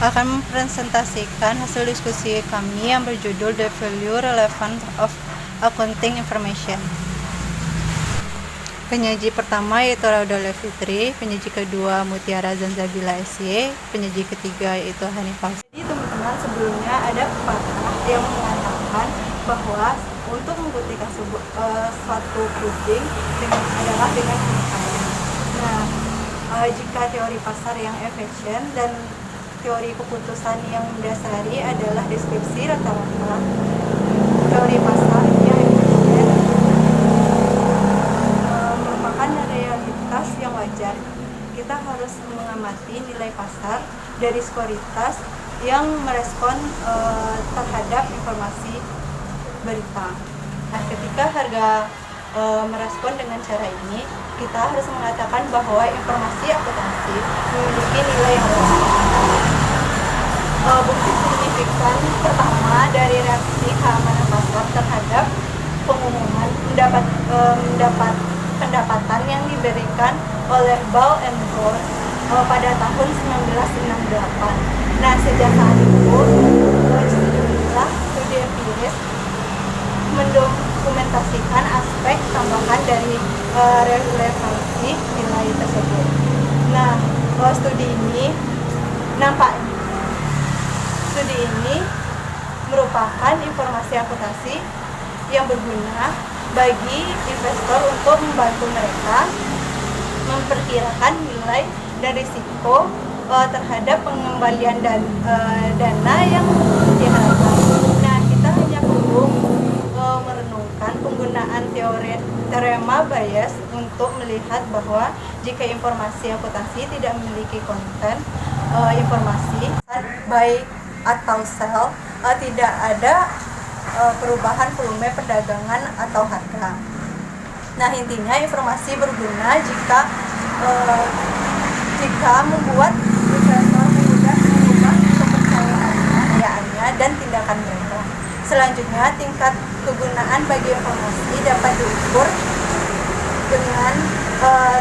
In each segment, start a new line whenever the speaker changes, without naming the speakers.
akan mempresentasikan hasil diskusi kami yang berjudul The Value Relevance of Accounting Information. Penyaji pertama yaitu Rauda Fitri, penyaji kedua Mutiara Zanzabila SY, penyaji ketiga yaitu Hanifah. Jadi teman-teman, sebelumnya ada pepatah yang mengatakan bahwa untuk membuktikan suatu puding adalah dengan pengetahuan. Nah, jika teori pasar yang efisien dan teori keputusan yang mendasari adalah deskripsi rata-rata teori pasar yang efisien merupakan realitas yang wajar. Kita harus mengamati nilai pasar dari sekuritas yang merespon terhadap informasi berita. Nah, ketika harga merespon dengan cara ini, kita harus mengatakan bahwa informasi akuntansi memiliki nilai yang wajar. Bukti signifikan pertama dari reaksi keamanan pasar terhadap pengumuman mendapat pendapatan yang diberikan oleh Ball and Brown pada tahun 1968. Nah, sejak saat itu sejumlah studi empiris mendokumentasikan aspek tambahan dari relevansi nilai tersebut. Nah, studi ini merupakan informasi akuntansi yang berguna bagi investor untuk membantu mereka memperkirakan nilai dan risiko terhadap pengembalian dana yang diharapkan. Nah, kita hanya perlu merenungkan penggunaan teorema Bayes untuk melihat bahwa jika informasi akuntansi tidak memiliki konten informasi buy atau sell, tidak ada perubahan volume perdagangan atau harga. Nah, intinya informasi berguna jika membuat investor mengubah kepercayaannya dan tindakan mereka. Selanjutnya, tingkat kegunaan bagi informasi dapat diukur dengan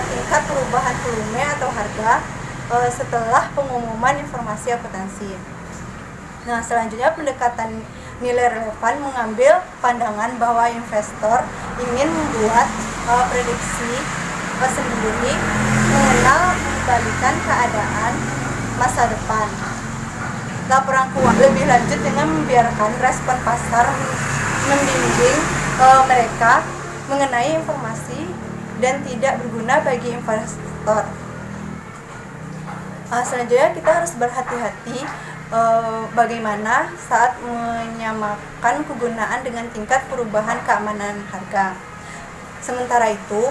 tingkat perubahan volume atau harga setelah pengumuman informasi akuntansi. Nah, selanjutnya pendekatan nilai relevan mengambil pandangan bahwa investor ingin membuat prediksi sendiri mengenal mengembalikan keadaan masa depan. Laporan keuangan lebih lanjut dengan membiarkan respon pasar membimbing mereka mengenai informasi dan tidak berguna bagi investor. Selanjutnya kita harus berhati-hati bagaimana saat menyamakan kegunaan dengan tingkat perubahan keamanan harga. Sementara itu,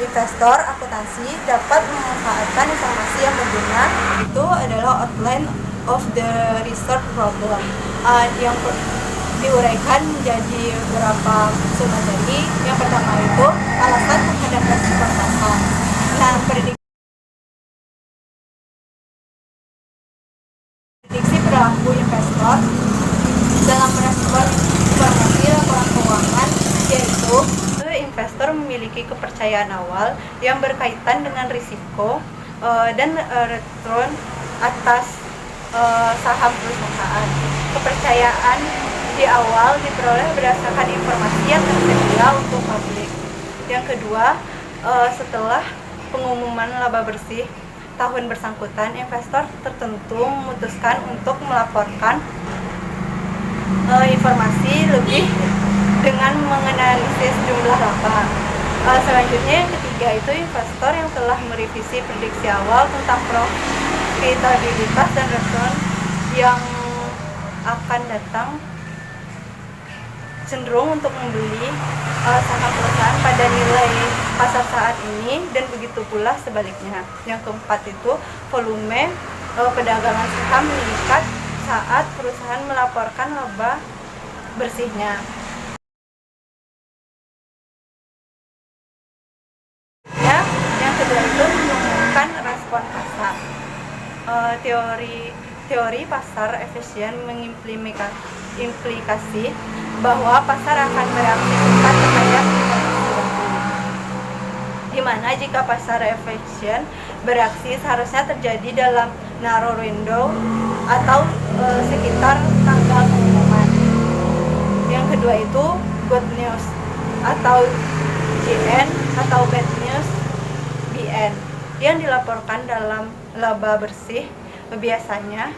investor akuntansi dapat memanfaatkan informasi yang berguna. Itu adalah outline of the research problem yang diuraikan menjadi beberapa sub-materi. Yang pertama itu alasan terhadap respon pasar. Nah, prediksi perilaku investor dalam merespon informasi laporan keuangan, yaitu investor memiliki kepercayaan awal yang berkaitan dengan risiko dan return atas saham perusahaan. Kepercayaan di awal diperoleh berdasarkan informasi yang tersedia untuk publik. Yang kedua, setelah pengumuman laba bersih tahun bersangkutan, investor tertentu memutuskan untuk melaporkan informasi lebih dengan menganalisis jumlah laba. Selanjutnya yang ketiga itu investor yang telah merevisi prediksi awal tentang profitabilitas dan return yang akan datang cenderung untuk membeli saham perusahaan pada nilai pasar saat ini, dan begitu pula sebaliknya. Yang keempat itu volume perdagangan saham meningkat saat perusahaan melaporkan laba bersihnya. Yang kedua itu menemukan respon pasar. Teori pasar efisien mengimplikasi bahwa pasar akan bereaksi cepat terhadap informasi baru. Di mana jika pasar efisien bereaksi seharusnya terjadi dalam narrow window atau sekitar tanggal pengumuman. Yang kedua itu good news atau GN atau bad news BN yang dilaporkan dalam laba bersih biasanya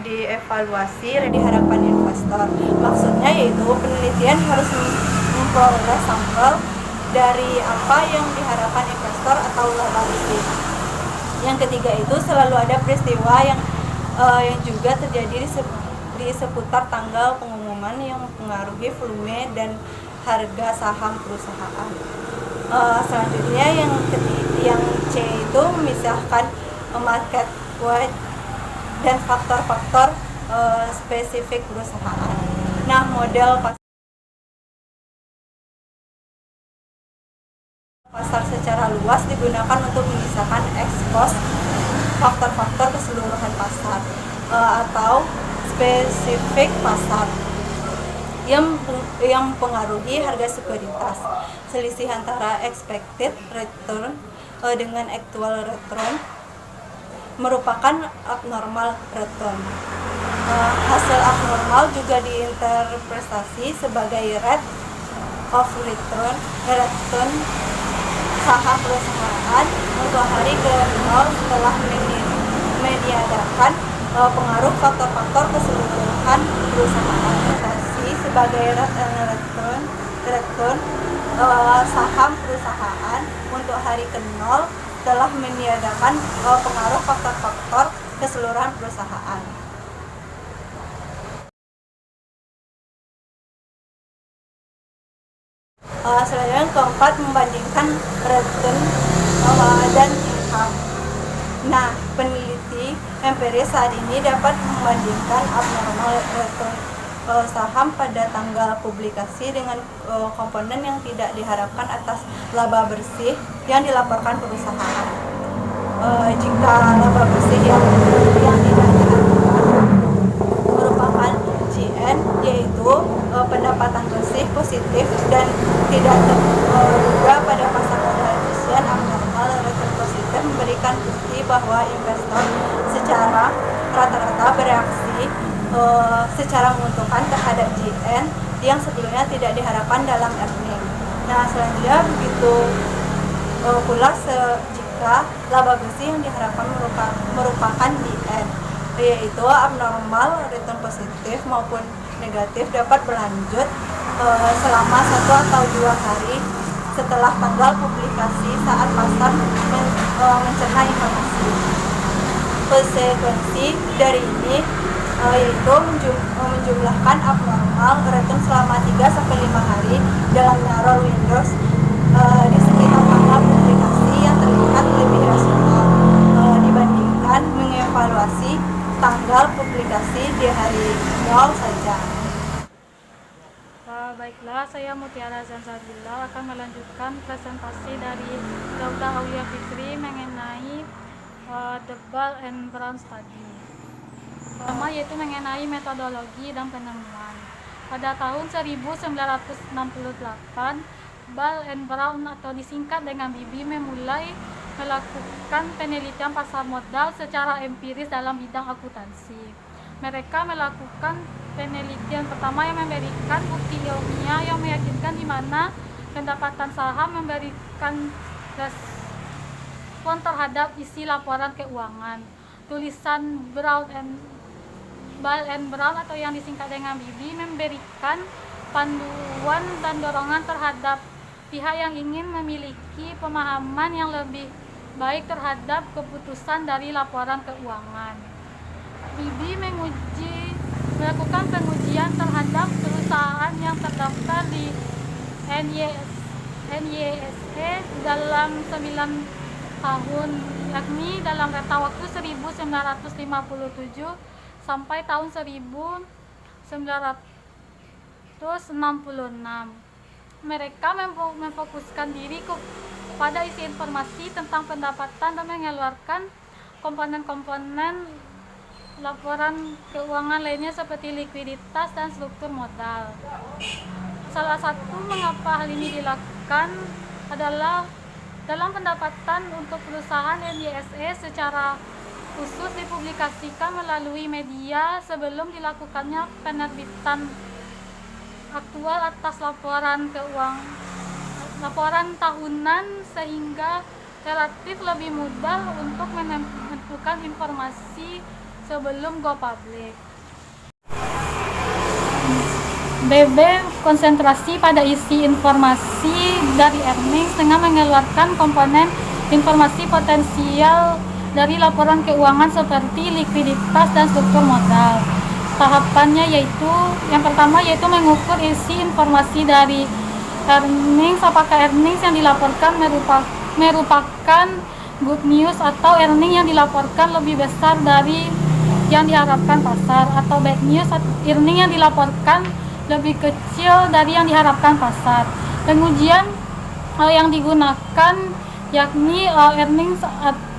dievaluasi di hadapan investor. Maksudnya yaitu penelitian harus memperoleh sampel dari apa yang diharapkan investor atau laba bersih. Yang ketiga itu selalu ada peristiwa yang juga terjadi di seputar tanggal pengumuman yang mempengaruhi volume dan harga saham perusahaan. Selanjutnya yang C itu memisahkan market weight dan faktor-faktor spesifik perusahaan. Nah, model pasar secara luas digunakan untuk memisahkan ekspos faktor-faktor keseluruhan pasar atau spesifik pasar yang mempengaruhi harga sekuritas. Selisih antara expected return dengan actual return merupakan abnormal return. Hasil abnormal juga diinterpretasi sebagai rate of return saham perusahaan untuk hari ke-0 setelah meniadakan pengaruh faktor-faktor keseluruhan perusahaan. Sebagai return saham perusahaan untuk hari ke-0 telah meniadakan pengaruh faktor-faktor keseluruhan perusahaan. Selanjutnya yang keempat, membandingkan return dan income. Nah, peneliti empiris saat ini dapat membandingkan abnormal return saham pada tanggal publikasi dengan komponen yang tidak diharapkan atas laba bersih yang dilaporkan perusahaan. Jika laba bersih yang tidak diharapkan merupakan GN, yaitu pendapatan bersih positif dan tidak terduga pada pasar modal efisien, abnormal return positif memberikan bukti bahwa investor secara rata-rata bereaksi secara menguntungkan terhadap GN yang sebelumnya tidak diharapkan dalam earning. Nah, selanjutnya begitu pula jika laba bersih yang diharapkan merupakan BN, yaitu abnormal return positif maupun negatif dapat berlanjut selama 1 atau 2 hari setelah tanggal publikasi saat pasar mencerna informasi. Konsekuensi dari ini yaitu menjumlahkan abnormal return selama 3-5 hari dalam narrow windows di sekitar tanggal publikasi yang terlihat lebih rasional dibandingkan mengevaluasi tanggal publikasi di hari 0 saja.
Baiklah, saya Mutiara Zanzabila akan melanjutkan presentasi dari Dr. Aulia Fikri mengenai the Ball and Brown Study. Pertama yaitu mengenai metodologi dan penemuan. Pada tahun 1968, Ball and Brown atau disingkat dengan BB memulai melakukan penelitian pasar modal secara empiris dalam bidang akuntansi. Mereka melakukan penelitian pertama yang memberikan bukti ilmiah yang meyakinkan di mana pendapatan saham memberikan respon terhadap isi laporan keuangan. Tulisan Ball and Brown atau yang disingkat dengan BB memberikan panduan dan dorongan terhadap pihak yang ingin memiliki pemahaman yang lebih baik terhadap keputusan dari laporan keuangan. BB melakukan pengujian terhadap perusahaan yang terdaftar di NYSE dalam 9 tahun, yakni dalam rentang waktu 1957 sampai tahun 1966. Mereka memfokuskan diri pada isi informasi tentang pendapatan dan mengeluarkan komponen-komponen laporan keuangan lainnya seperti likuiditas dan struktur modal. Salah satu mengapa hal ini dilakukan adalah dalam pendapatan untuk perusahaan NYSE secara khusus dipublikasikan melalui media sebelum dilakukannya penerbitan aktual atas laporan tahunan, sehingga relatif lebih mudah untuk menentukan informasi sebelum go public. BB konsentrasi pada isi informasi dari earnings dengan mengeluarkan komponen informasi potensial dari laporan keuangan seperti likuiditas dan struktur modal. Tahapannya yaitu yang pertama yaitu mengukur isi informasi dari earnings, apakah earnings yang dilaporkan merupakan good news atau earnings yang dilaporkan lebih besar dari yang diharapkan pasar, atau bad news, earnings yang dilaporkan lebih kecil dari yang diharapkan pasar. Pengujian yang digunakan yakni earnings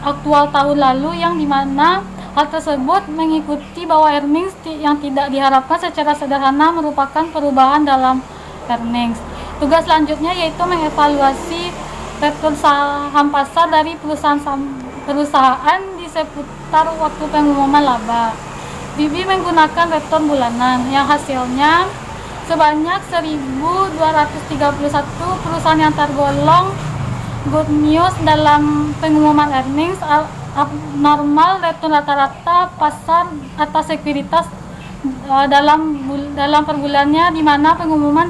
aktual tahun lalu, yang dimana hal tersebut mengikuti bahwa earnings yang tidak diharapkan secara sederhana merupakan perubahan dalam earnings. Tugas selanjutnya yaitu mengevaluasi return saham pasar dari perusahaan di seputar waktu pengumuman laba. BB menggunakan return bulanan yang hasilnya sebanyak 1.231 perusahaan yang tergolong good news dalam pengumuman earnings. Abnormal return rata-rata pasar atas sekuritas dalam per bulannya, di mana pengumuman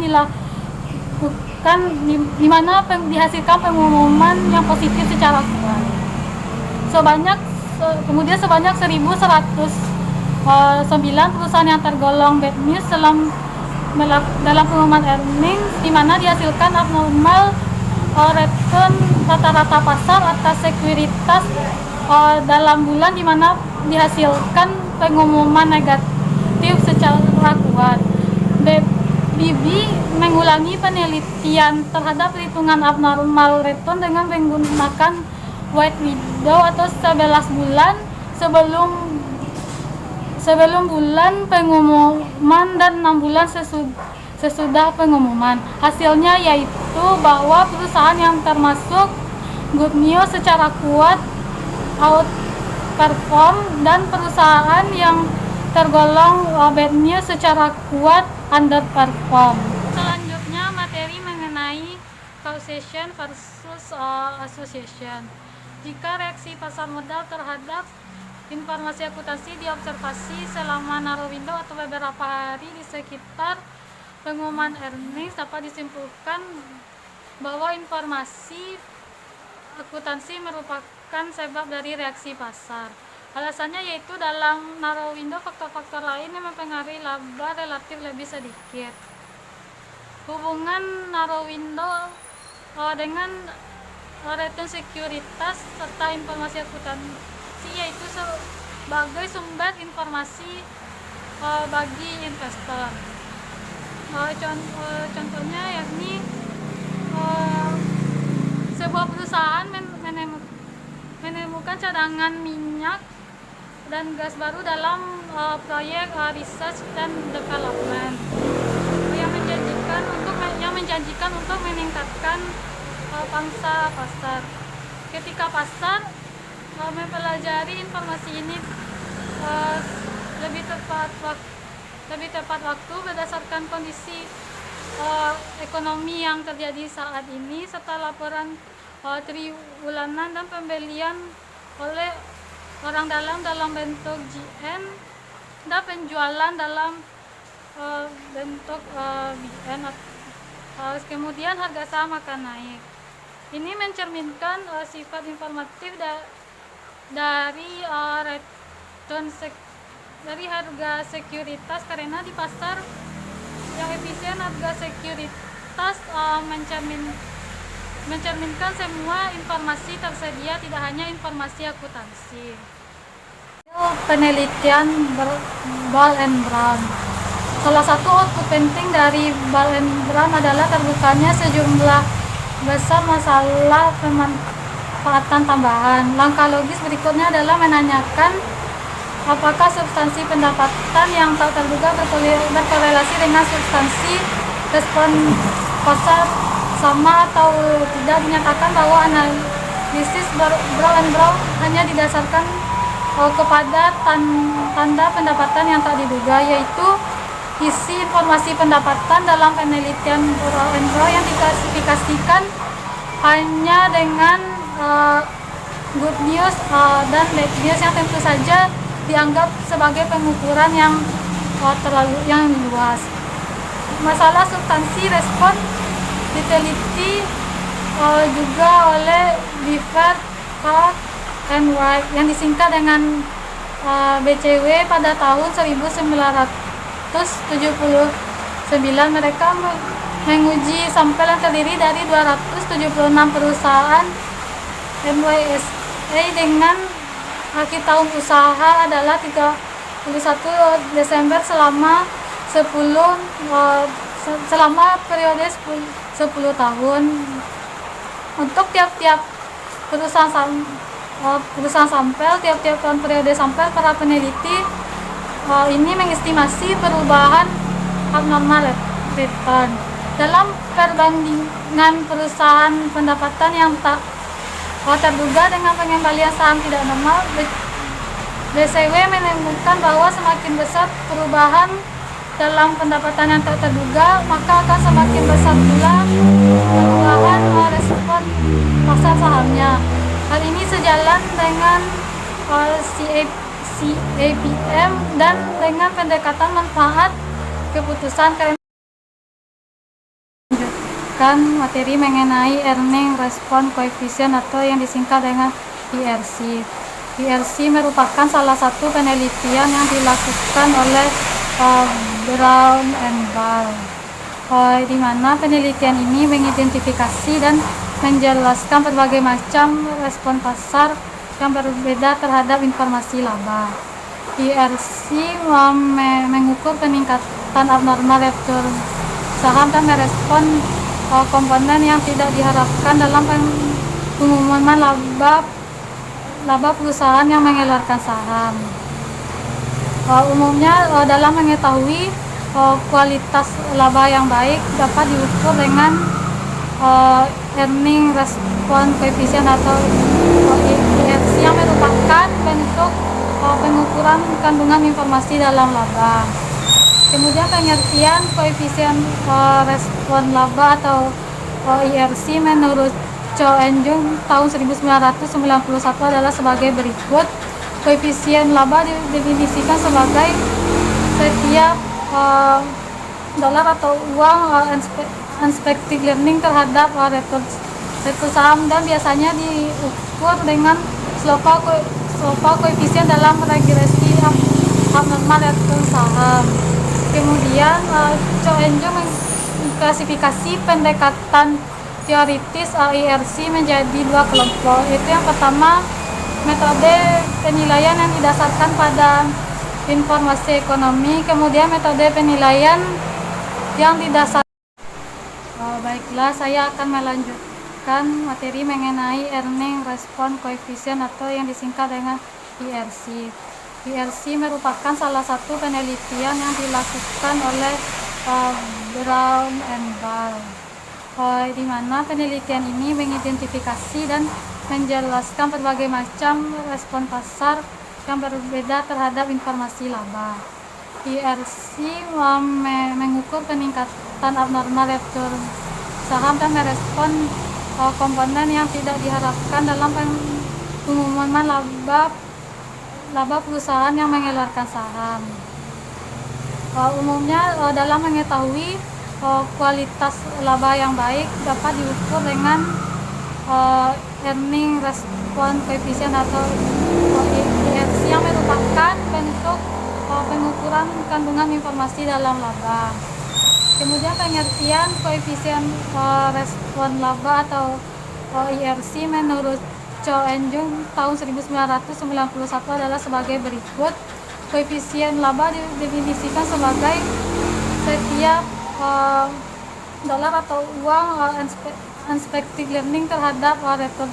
dihasilkan pengumuman yang positif secara kuat. Kemudian sebanyak 1.109 perusahaan yang tergolong bad news dalam pengumuman earnings, di mana dihasilkan abnormal return rata-rata pasar atas sekuritas dalam bulan, di mana dihasilkan pengumuman negatif secara kuat. BB mengulangi penelitian terhadap perhitungan abnormal return dengan menggunakan white window atau 11 bulan sebelum bulan pengumuman dan 6 bulan sesudah pengumuman. Hasilnya yaitu bahwa perusahaan yang termasuk good news secara kuat outperform, dan perusahaan yang tergolong bad news secara kuat underperform. Selanjutnya materi mengenai causation versus association. Jika reaksi pasar modal terhadap informasi akuntansi diobservasi selama narrow window atau beberapa hari di sekitar pengumuman earnings, dapat disimpulkan bahwa informasi akuntansi merupakan sebab dari reaksi pasar. Alasannya yaitu dalam narrow window faktor-faktor lain yang mempengaruhi laba relatif lebih sedikit. Hubungan narrow window dengan return sekuritas serta informasi akuntansi yaitu sebagai sumber informasi bagi investor. Contohnya yakni sebuah perusahaan menemukan cadangan minyak dan gas baru dalam proyek research dan development yang menjanjikan untuk meningkatkan pangsa pasar. Ketika pasar mempelajari informasi ini lebih tepat waktu berdasarkan kondisi ekonomi yang terjadi saat ini, serta laporan triwulan dan pembelian oleh orang dalam bentuk GN dan penjualan dalam bentuk BN. Kemudian harga saham akan naik. Ini mencerminkan sifat informatif dari harga sekuritas, karena di pasar yang efisien harga sekuritas mencerminkan semua informasi tersedia, tidak hanya informasi akuntansi. Penelitian Ball and Brown. Salah satu output penting dari Ball and Brown adalah terbukanya sejumlah besar masalah pemanfaatan tambahan. Langkah logis berikutnya adalah menanyakan apakah substansi pendapatan yang tak terduga berkorelasi dengan substansi respon pasar sama atau tidak. Dinyatakan bahwa analisis Brown and Brown hanya didasarkan kepada tanda pendapatan yang tak diduga, yaitu isi informasi pendapatan dalam penelitian Bureau and Bureau yang diklasifikasikan hanya dengan good news dan bad news yang tentu saja dianggap sebagai pengukuran yang terlalu luas. Masalah substansi respon diteliti juga oleh Beaver, Clark, and White yang disingkat dengan BCW pada tahun 1979. Mereka menguji sampel yang terdiri dari 276 perusahaan MYSA dengan akhir tahun usaha adalah 31 Desember selama periode 10 tahun. Untuk tiap-tiap perusahaan sampel, tiap-tiap tahun periode sampel, para peneliti ini mengestimasi perubahan abnormal return. Dalam perbandingan perusahaan pendapatan yang tak terduga dengan pengembalian saham tidak normal, BCW menemukan bahwa semakin besar perubahan dalam pendapatan yang tak terduga, maka akan semakin besar pula perubahan respon pasar sahamnya. Hal ini sejalan dengan CAPM dan dengan pendekatan manfaat keputusan. Kan materi mengenai earning response coefficient atau yang disingkat dengan ERC. ERC merupakan salah satu penelitian yang dilakukan oleh Brown and Ball, di mana penelitian ini mengidentifikasi dan menjelaskan berbagai macam respon pasar yang berbeda terhadap informasi laba. ERC mengukur peningkatan abnormal return saham dan merespon komponen yang tidak diharapkan dalam pengumuman laba perusahaan yang mengeluarkan saham. Umumnya dalam mengetahui kualitas laba yang baik dapat diukur dengan earning response coefficient atau ERC yang merupakan bentuk pengukuran kandungan informasi dalam laba. Kemudian pengertian koefisien respon laba atau ERC menurut Cho and Jung tahun 1991 adalah sebagai berikut. Koefisien laba didefinisikan sebagai setiap dolar atau uang unexpected earning terhadap return saham, dan biasanya diukur dengan slope koefisien dalam regresi abnormal return saham. Kemudian Cho and Jung mengklasifikasi pendekatan teoritis ERC menjadi dua kelompok, yaitu yang pertama metode penilaian yang didasarkan pada informasi ekonomi, kemudian metode penilaian yang didasarkan. Baiklah, saya akan melanjutkan materi mengenai earning response coefficient atau yang disingkat dengan ERC. ERC merupakan salah satu penelitian yang dilakukan oleh Brown and Ball, di mana penelitian ini mengidentifikasi dan menjelaskan berbagai macam respon pasar yang berbeda terhadap informasi laba. ERC mengukur peningkatan abnormal return saham dan merespon komponen yang tidak diharapkan dalam pengumuman laba perusahaan yang mengeluarkan saham. Umumnya dalam mengetahui kualitas laba yang baik dapat diukur dengan earning response coefficient atau ERC yang merupakan bentuk pengukuran kandungan informasi dalam laba. Kemudian pengertian koefisien respon laba atau ERC menurut Cho and Jung tahun 1991 adalah sebagai berikut. Koefisien laba didefinisikan sebagai setiap dolar atau uang unexpected earning terhadap return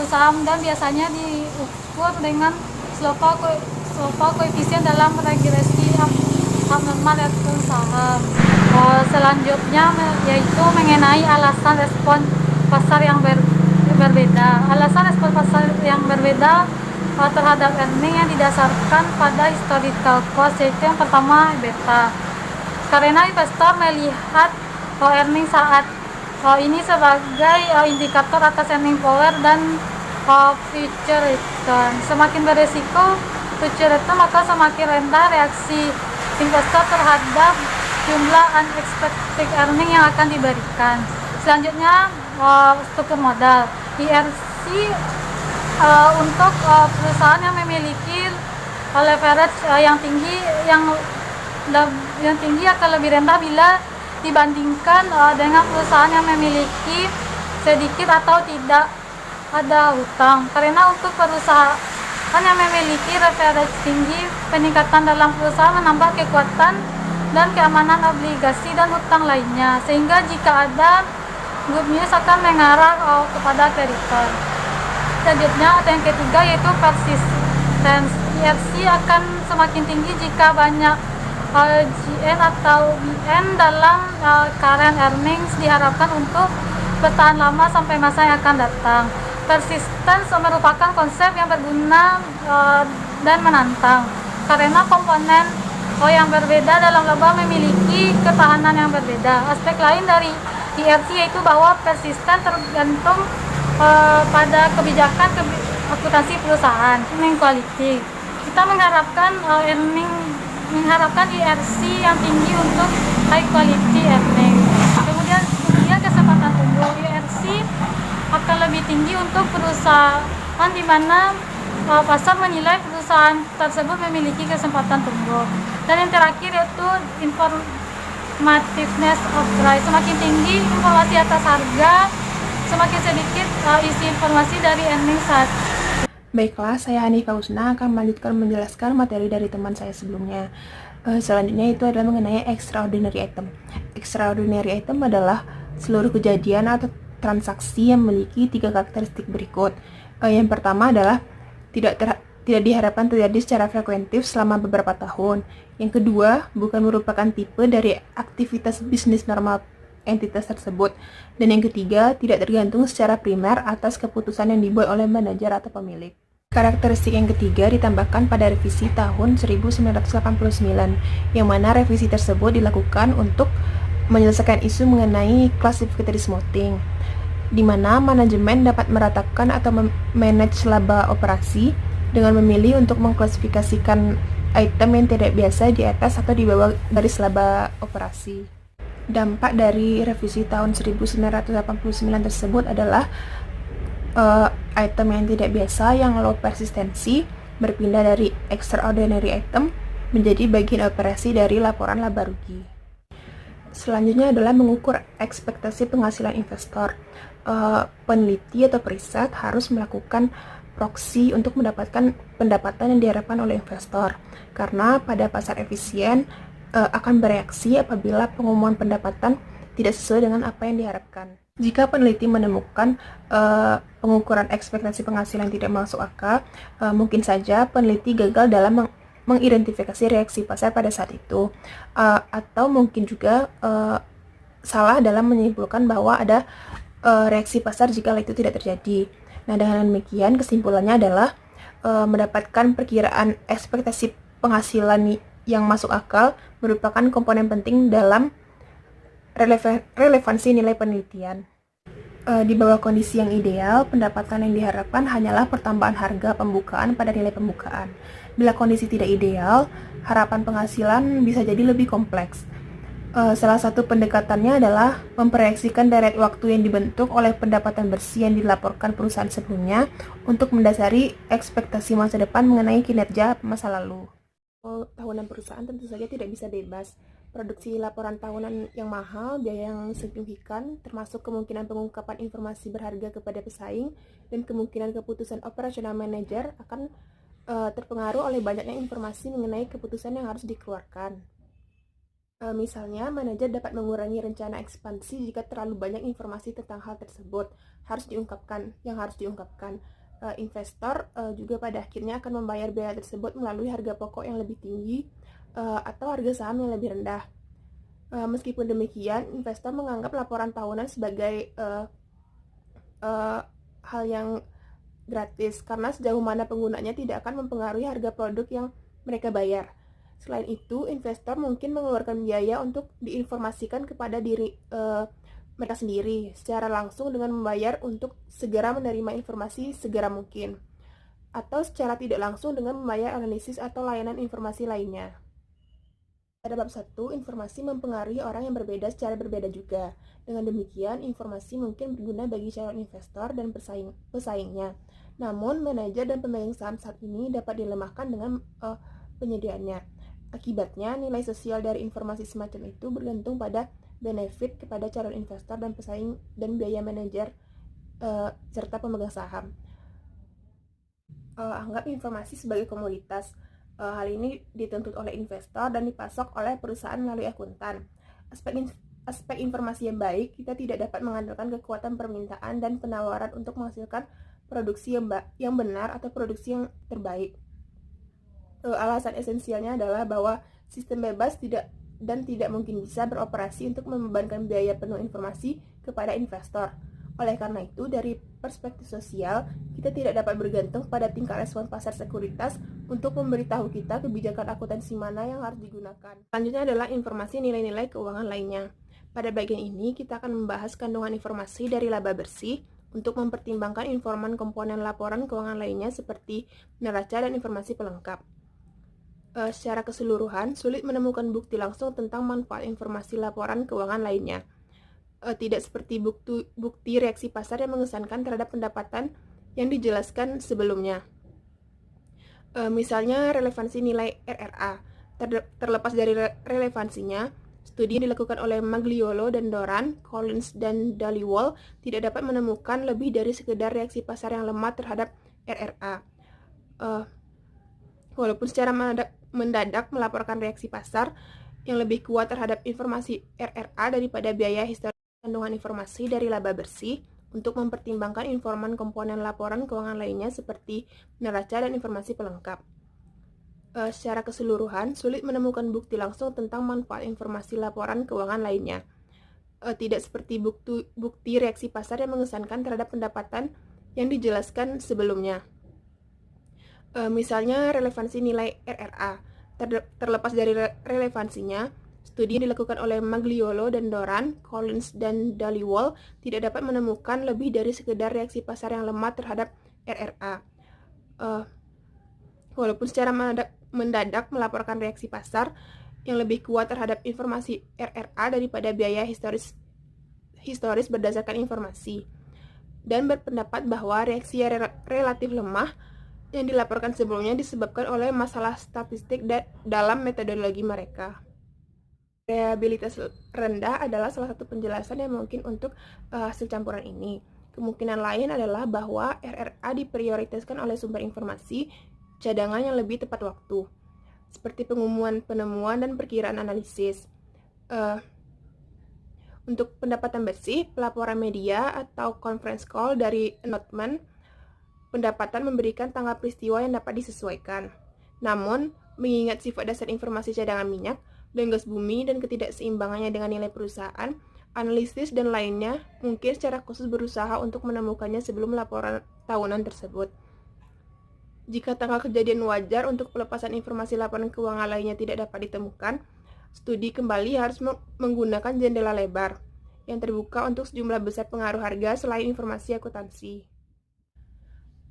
saham, dan biasanya diukur dengan slope koefisien dalam regresi abnormal return saham. Selanjutnya yaitu mengenai alasan respon pasar yang berbeda. Alasan respon pasar yang berbeda terhadap earning yang didasarkan pada historical cost, yaitu yang pertama beta. Karena investor melihat earning saat ini sebagai indikator atas earning power dan future return. Semakin beresiko future return, maka semakin rendah reaksi investor terhadap jumlah unexpected earning yang akan diberikan. Selanjutnya struktur modal. IRC untuk perusahaan yang memiliki leverage yang tinggi akan lebih rendah bila dibandingkan dengan perusahaan yang memiliki sedikit atau tidak ada hutang. Karena untuk perusahaan yang memiliki leverage tinggi, peningkatan dalam perusahaan menambah kekuatan dan keamanan obligasi dan hutang lainnya, sehingga jika ada good news akan mengarah kepada kreditor. Selanjutnya ada yang ketiga, yaitu persistence. IRC akan semakin tinggi jika banyak GN atau BN dalam current earnings diharapkan untuk bertahan lama sampai masa yang akan datang. Persistence merupakan konsep yang berguna dan menantang karena komponen yang berbeda dalam laba memiliki ketahanan yang berbeda. Aspek lain dari IRC yaitu bahwa persisten tergantung pada kebijakan akuntansi perusahaan. Earning quality, kita mengharapkan IRC yang tinggi untuk high quality earning. Kemudian kesempatan tumbuh. IRC akan lebih tinggi untuk perusahaan di mana pasar menilai perusahaan tersebut memiliki kesempatan tumbuh. Dan yang terakhir yaitu informativeness of price. Semakin tinggi informasi atas harga, semakin sedikit isi informasi dari earning saat.
Baiklah, saya Hanifah Husna akan melanjutkan menjelaskan materi dari teman saya sebelumnya. Selanjutnya itu adalah mengenai extraordinary item. Extraordinary item adalah seluruh kejadian atau transaksi yang memiliki 3 karakteristik berikut. Yang pertama adalah tidak diharapkan terjadi secara frekuentif selama beberapa tahun. Yang kedua, bukan merupakan tipe dari aktivitas bisnis normal entitas tersebut. Dan yang ketiga, tidak tergantung secara primer atas keputusan yang dibuat oleh manajer atau pemilik. Karakteristik yang ketiga ditambahkan pada revisi tahun 1989, yang mana revisi tersebut dilakukan untuk menyelesaikan isu mengenai classificatory smoothing, di mana manajemen dapat meratakan atau manage laba operasi dengan memilih untuk mengklasifikasikan item yang tidak biasa di atas atau di bawah garis laba operasi. Dampak dari revisi tahun 1989 tersebut adalah item yang tidak biasa yang low persistency berpindah dari extraordinary item menjadi bagian operasi dari laporan laba rugi. Selanjutnya adalah mengukur ekspektasi penghasilan investor. Peneliti atau periset harus melakukan proxy untuk mendapatkan pendapatan yang diharapkan oleh investor, karena pada pasar efisien akan bereaksi apabila pengumuman pendapatan tidak sesuai dengan apa yang diharapkan. Jika peneliti menemukan pengukuran ekspektasi penghasilan tidak masuk akal, mungkin saja peneliti gagal dalam mengidentifikasi reaksi pasar pada saat itu, atau mungkin juga salah dalam menyimpulkan bahwa ada reaksi pasar jika itu tidak terjadi. Nah, dengan demikian kesimpulannya adalah mendapatkan perkiraan ekspektasi penghasilan yang masuk akal merupakan komponen penting dalam relevansi nilai penelitian. Di bawah kondisi yang ideal, pendapatan yang diharapkan hanyalah pertambahan harga pembukaan pada nilai pembukaan. Bila kondisi tidak ideal, harapan penghasilan bisa jadi lebih kompleks. Salah satu pendekatannya adalah memproyeksikan deret waktu yang dibentuk oleh pendapatan bersih yang dilaporkan perusahaan sebelumnya untuk mendasari ekspektasi masa depan mengenai kinerja masa lalu. Tahunan perusahaan tentu saja tidak bisa bebas. Produksi laporan tahunan yang mahal, biaya yang signifikan, termasuk kemungkinan pengungkapan informasi berharga kepada pesaing, dan kemungkinan keputusan operasional manajer akan terpengaruh oleh banyaknya informasi mengenai keputusan yang harus dikeluarkan. Misalnya, manajer dapat mengurangi rencana ekspansi jika terlalu banyak informasi tentang hal tersebut yang harus diungkapkan. Investor juga pada akhirnya akan membayar biaya tersebut melalui harga pokok yang lebih tinggi atau harga saham yang lebih rendah. Meskipun demikian, investor menganggap laporan tahunan sebagai hal yang gratis karena sejauh mana penggunanya tidak akan mempengaruhi harga produk yang mereka bayar. Selain itu, investor mungkin mengeluarkan biaya untuk diinformasikan kepada diri mereka sendiri secara langsung dengan membayar untuk segera menerima informasi segera mungkin, atau secara tidak langsung dengan membayar analisis atau layanan informasi lainnya. Pada bab 1, informasi mempengaruhi orang yang berbeda secara berbeda juga. Dengan demikian, informasi mungkin berguna bagi calon investor dan pesaingnya. Namun, manajer dan pemegang saham saat ini dapat dilemahkan dengan penyediaannya. Akibatnya, nilai sosial dari informasi semacam itu bergantung pada benefit kepada calon investor dan pesaing dan biaya manajer serta pemegang saham. Anggap informasi sebagai komoditas. Hal ini dituntut oleh investor dan dipasok oleh perusahaan melalui akuntan. Aspek informasi yang baik, kita tidak dapat mengandalkan kekuatan permintaan dan penawaran untuk menghasilkan produksi yang benar atau produksi yang terbaik. Alasan esensialnya adalah bahwa sistem bebas tidak mungkin bisa beroperasi untuk membebankan biaya penuh informasi kepada investor. Oleh karena itu, dari perspektif sosial, kita tidak dapat bergantung pada tingkat respon pasar sekuritas untuk memberitahu kita kebijakan akuntansi mana yang harus digunakan. Selanjutnya adalah informasi nilai-nilai keuangan lainnya. Pada bagian ini, kita akan membahas kandungan informasi dari laba bersih untuk mempertimbangkan informan komponen laporan keuangan lainnya seperti neraca dan informasi pelengkap. Secara keseluruhan, sulit menemukan bukti langsung tentang manfaat informasi laporan keuangan lainnya. Tidak seperti bukti reaksi pasar yang mengesankan terhadap pendapatan yang dijelaskan sebelumnya. Misalnya relevansi nilai RRA. Terlepas dari relevansinya, studi yang dilakukan oleh Magliolo dan Doran, Collins dan Dhaliwal tidak dapat menemukan lebih dari sekedar reaksi pasar yang lemah terhadap RRA. Walaupun secara mendadak melaporkan reaksi pasar yang lebih kuat terhadap informasi RRA daripada biaya historis kandungan informasi dari laba bersih untuk mempertimbangkan informan komponen laporan keuangan lainnya seperti neraca dan informasi pelengkap. Secara keseluruhan, sulit menemukan bukti langsung tentang manfaat informasi laporan keuangan lainnya. Tidak seperti bukti reaksi pasar yang mengesankan terhadap pendapatan yang dijelaskan sebelumnya. Misalnya relevansi nilai RRA. Terlepas dari relevansinya, studi yang dilakukan oleh Magliolo dan Doran, Collins dan Dhaliwal tidak dapat menemukan lebih dari sekedar reaksi pasar yang lemah terhadap RRA. Walaupun secara mendadak melaporkan reaksi pasar yang lebih kuat terhadap informasi RRA daripada biaya historis berdasarkan informasi, dan berpendapat bahwa reaksi yang relatif lemah yang dilaporkan sebelumnya disebabkan oleh masalah statistik dalam metodologi mereka. Variabilitas rendah adalah salah satu penjelasan yang mungkin untuk hasil campuran ini. Kemungkinan lain adalah bahwa RRA diprioritaskan oleh sumber informasi cadangan yang lebih tepat waktu, seperti pengumuman penemuan dan perkiraan analisis. Untuk pendapatan bersih, pelaporan media atau conference call dari announcement pendapatan memberikan tanggal peristiwa yang dapat disesuaikan. Namun, mengingat sifat dasar informasi cadangan minyak dan gas bumi dan ketidakseimbangannya dengan nilai perusahaan, analisis dan lainnya mungkin secara khusus berusaha untuk menemukannya sebelum laporan tahunan tersebut. Jika tanggal kejadian wajar untuk pelepasan informasi laporan keuangan lainnya tidak dapat ditemukan, studi kembali harus menggunakan jendela lebar yang terbuka untuk sejumlah besar pengaruh harga selain informasi akuntansi.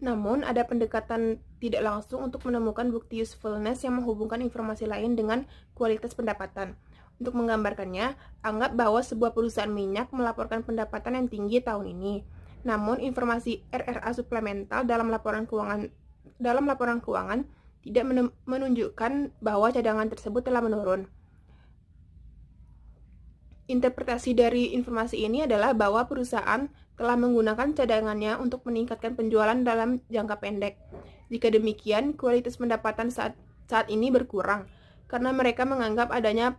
Namun, ada pendekatan tidak langsung untuk menemukan bukti usefulness yang menghubungkan informasi lain dengan kualitas pendapatan. Untuk menggambarkannya, anggap bahwa sebuah perusahaan minyak melaporkan pendapatan yang tinggi tahun ini. Namun, informasi RRA suplemental dalam laporan keuangan tidak menunjukkan bahwa cadangan tersebut telah menurun. Interpretasi dari informasi ini adalah bahwa perusahaan telah menggunakan cadangannya untuk meningkatkan penjualan dalam jangka pendek. Jika demikian, kualitas pendapatan saat ini berkurang, karena mereka menganggap adanya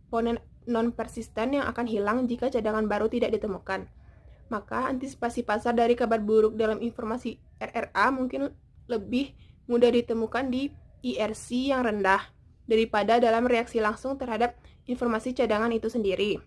komponen non-persisten yang akan hilang jika cadangan baru tidak ditemukan. Maka, antisipasi pasar dari kabar buruk dalam informasi RRA mungkin lebih mudah ditemukan di IRC yang rendah daripada dalam reaksi langsung terhadap informasi cadangan itu sendiri.